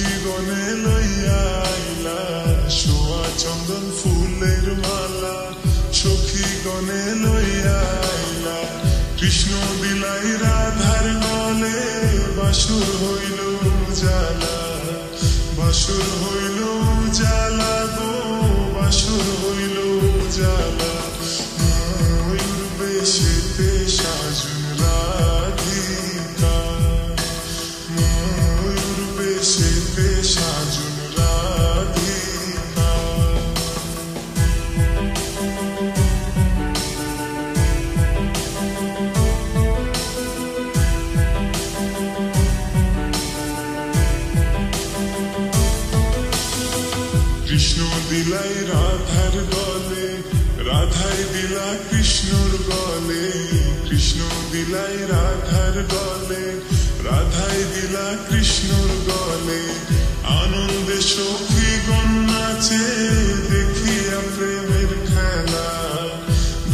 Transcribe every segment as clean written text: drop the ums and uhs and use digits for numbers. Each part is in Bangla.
সখী গনে লইয়া আইলা সোয়া চন্দন ফুলের মালা সখী গনে লইয়া আইলা কৃষ্ণ দিলাই রাধার গলে বাসুর হইল জালা বাসুর হইল জালা গো বাসুর হইল জালা ময়ূর বেশেতে সাজুন রাধিকা ময়ূর বেশেতে সাজুন রাধিকা কৃষ্ণ দিলাই রাধার গলে রাধাই দিলা কৃষ্ণর গলে কৃষ্ণ দিলাই রাধার গলে রাধাই দিলা কৃষ্ণর গলে আনন্দে সখী গণ নাচে দেখিয়া প্রেমের খেলা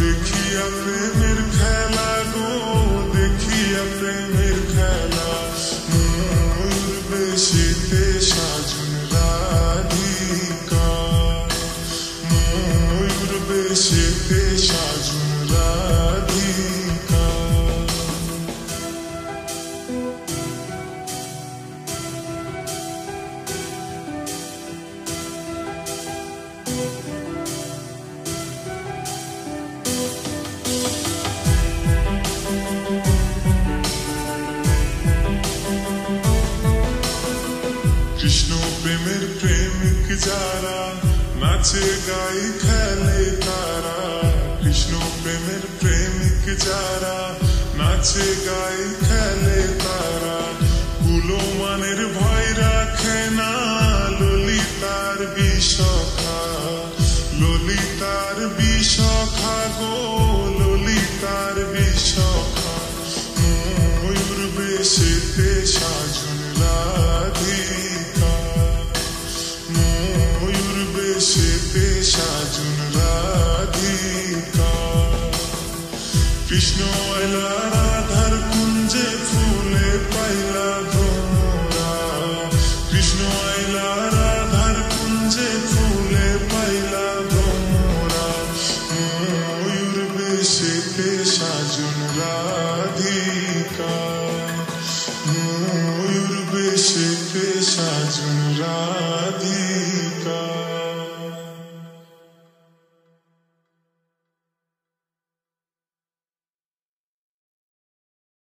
দেখিয়া প্রেমের খেলা গো দেখিয়া প্রেমের খেলা ময়ূর বেশেতে সাজুন রাধিকা ময়ূর বেশেতে সাজুন রাধিকা কৃষ্ণ প্রেমের প্রেমিক যারা নাচে গাই খেলে তারা কৃষ্ণ প্রেমের প্রেমিক যারা নাচে গাই খেলে তারা কুলমানের ভয় রাখে না ললিতার বিষখা ললিতার বিষখা গো ললিতার বিষখা ময়ূর বেশেতে সাজুন রাধিকা ময়ূর বেশেতে সাজুন রাধিকা কৃষ্ণ আইলা